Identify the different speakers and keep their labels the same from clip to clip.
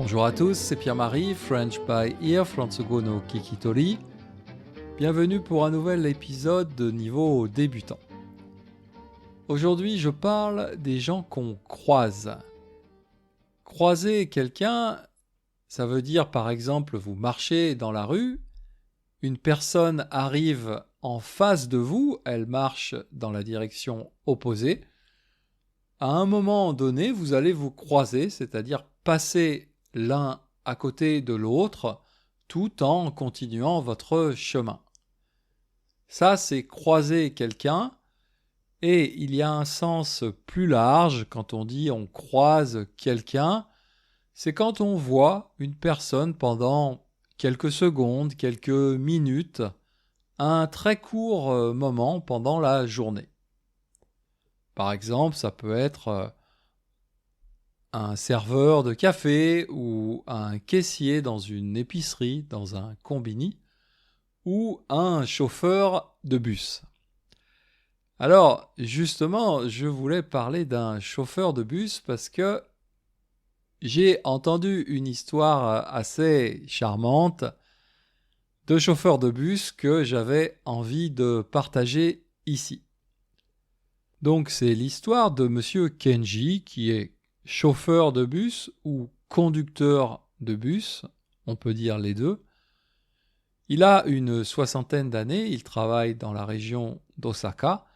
Speaker 1: Bonjour à tous, c'est Pierre-Marie, French by Ear, Fransugo no Kikitori. Bienvenue pour un nouvel épisode de niveau débutant. Aujourd'hui, je parle des gens qu'on croise. Croiser quelqu'un, ça veut dire par exemple vous marchez dans la rue, une personne arrive en face de vous, elle marche dans la direction opposée. À un moment donné, vous allez vous croiser, c'est-à-dire passer l'un à côté de l'autre, tout en continuant votre chemin. Ça, c'est croiser quelqu'un, et il y a un sens plus large quand on dit on croise quelqu'un, c'est quand on voit une personne pendant quelques secondes, quelques minutes, un très court moment pendant la journée. Par exemple, ça peut être un serveur de café ou un caissier dans une épicerie, dans un combini, ou un chauffeur de bus. Alors, justement, je voulais parler d'un chauffeur de bus parce que j'ai entendu une histoire assez charmante de chauffeur de bus que j'avais envie de partager ici. Donc, c'est l'histoire de Monsieur Kenji qui est chauffeur de bus ou conducteur de bus, on peut dire les deux. Il a une soixantaine d'années, il travaille dans la région d'Osaka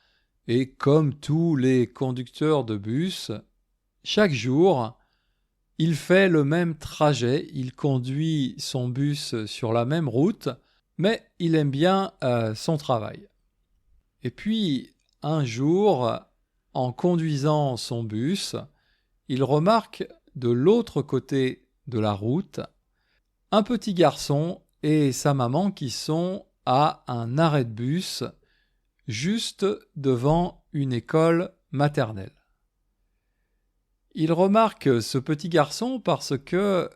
Speaker 1: et comme tous les conducteurs de bus, chaque jour, il fait le même trajet, il conduit son bus sur la même route, mais il aime bien son travail. Et puis, un jour, en conduisant son bus, il remarque de l'autre côté de la route un petit garçon et sa maman qui sont à un arrêt de bus juste devant une école maternelle. Il remarque ce petit garçon parce que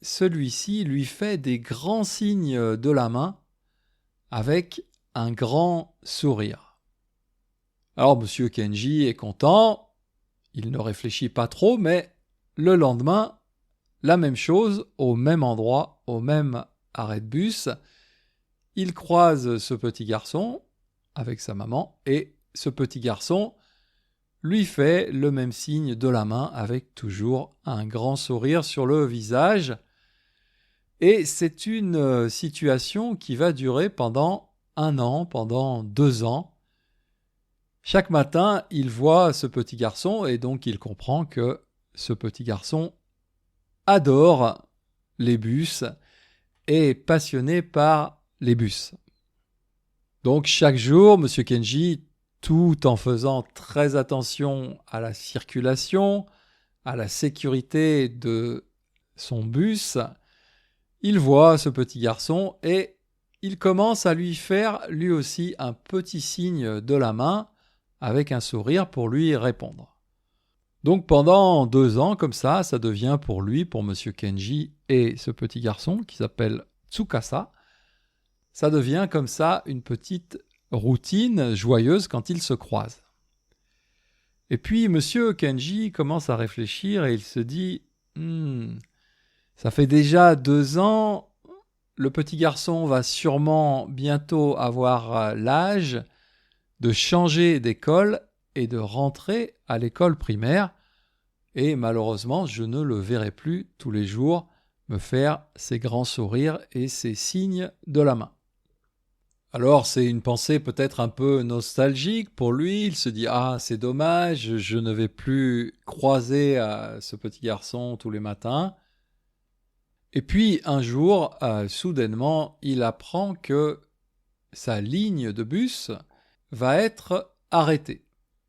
Speaker 1: celui-ci lui fait des grands signes de la main avec un grand sourire. Alors Monsieur Kenji est content, il ne réfléchit pas trop, mais le lendemain, la même chose, au même endroit, au même arrêt de bus, il croise ce petit garçon avec sa maman et ce petit garçon lui fait le même signe de la main avec toujours un grand sourire sur le visage. Et c'est une situation qui va durer pendant 1 an, pendant 2 ans. Chaque matin, il voit ce petit garçon et donc il comprend que ce petit garçon adore les bus et est passionné par les bus. Donc chaque jour, M. Kenji, tout en faisant très attention à la circulation, à la sécurité de son bus, il voit ce petit garçon et il commence à lui faire lui aussi un petit signe de la main avec un sourire pour lui répondre. Donc pendant 2 ans, comme ça devient pour lui, pour Monsieur Kenji et ce petit garçon qui s'appelle Tsukasa, ça devient comme ça une petite routine joyeuse quand ils se croisent. Et puis Monsieur Kenji commence à réfléchir et il se dit ça fait déjà 2 ans, le petit garçon va sûrement bientôt avoir l'âge de changer d'école et de rentrer à l'école primaire, et malheureusement, je ne le verrai plus tous les jours me faire ces grands sourires et ces signes de la main. Alors, c'est une pensée peut-être un peu nostalgique pour lui. Il se dit « Ah, c'est dommage, je ne vais plus croiser ce petit garçon tous les matins. » Et puis, un jour, soudainement, il apprend que sa ligne de bus va être arrêté.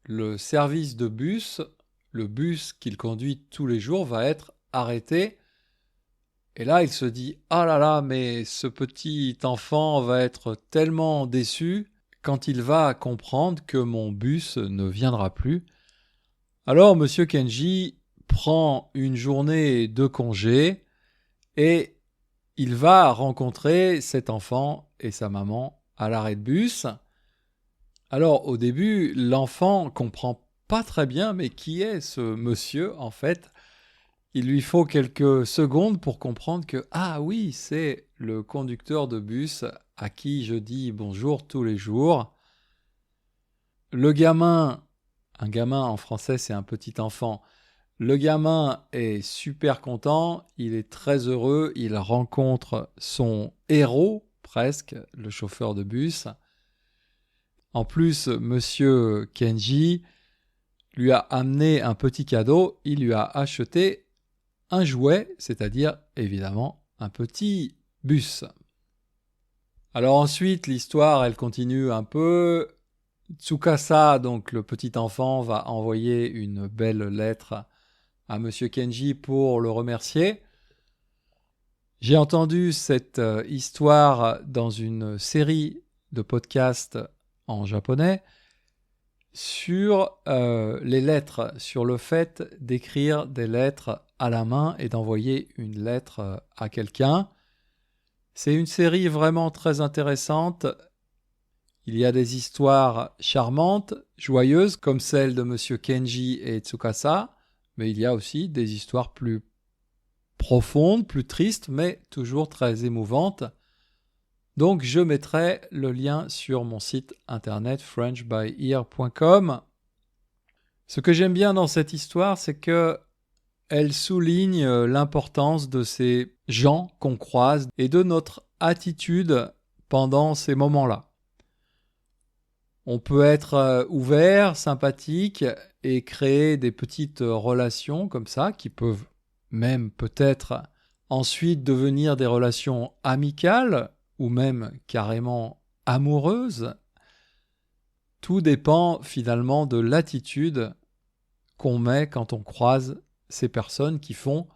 Speaker 1: Le service de bus, le bus qu'il conduit tous les jours, va être arrêté. Et là, il se dit « Ah là là, mais ce petit enfant va être tellement déçu quand il va comprendre que mon bus ne viendra plus. » Alors, Monsieur Kenji prend une journée de congé et il va rencontrer cet enfant et sa maman à l'arrêt de bus. Alors au début, l'enfant comprend pas très bien, mais qui est ce monsieur en fait ? Il lui faut quelques secondes pour comprendre que, ah oui, c'est le conducteur de bus à qui je dis bonjour tous les jours. Le gamin, un gamin en français c'est un petit enfant, le gamin est super content, il est très heureux, il rencontre son héros, presque, le chauffeur de bus. En plus, monsieur Kenji lui a amené un petit cadeau, il lui a acheté un jouet, c'est-à-dire évidemment un petit bus. Alors ensuite, l'histoire, elle continue un peu. Tsukasa, donc le petit enfant, va envoyer une belle lettre à monsieur Kenji pour le remercier. J'ai entendu cette histoire dans une série de podcasts en japonais sur les lettres, sur le fait d'écrire des lettres à la main et d'envoyer une lettre à quelqu'un. C'est une série vraiment très intéressante. Il y a des histoires charmantes, joyeuses, comme celle de monsieur Kenji et Tsukasa, mais il y a aussi des histoires plus profondes, plus tristes, mais toujours très émouvantes. Donc je mettrai le lien sur mon site internet frenchbyear.com. Ce que j'aime bien dans cette histoire, c'est que elle souligne l'importance de ces gens qu'on croise et de notre attitude pendant ces moments-là. On peut être ouvert, sympathique et créer des petites relations comme ça qui peuvent même peut-être ensuite devenir des relations amicales ou même carrément amoureuses. Tout dépend finalement de l'attitude qu'on met quand on croise ces personnes qui font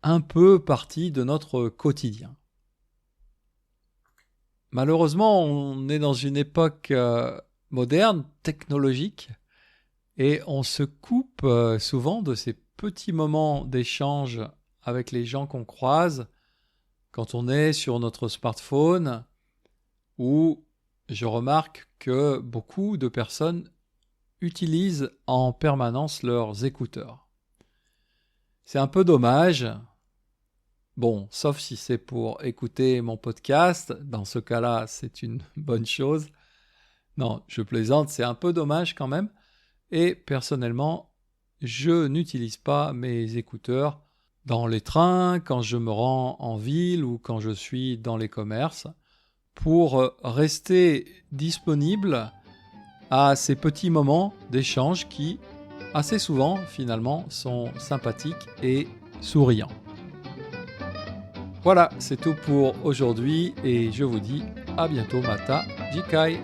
Speaker 1: un peu partie de notre quotidien. Malheureusement, on est dans une époque moderne, technologique, et on se coupe souvent de ces petits moments d'échange avec les gens qu'on croise quand on est sur notre smartphone, où je remarque que beaucoup de personnes utilisent en permanence leurs écouteurs. C'est un peu dommage. Bon, sauf si c'est pour écouter mon podcast, dans ce cas-là, c'est une bonne chose. Non, je plaisante, c'est un peu dommage quand même. Et personnellement, je n'utilise pas mes écouteurs dans les trains, quand je me rends en ville ou quand je suis dans les commerces, pour rester disponible à ces petits moments d'échange qui, assez souvent, finalement, sont sympathiques et souriants. Voilà, c'est tout pour aujourd'hui et je vous dis à bientôt, Mata Jikai.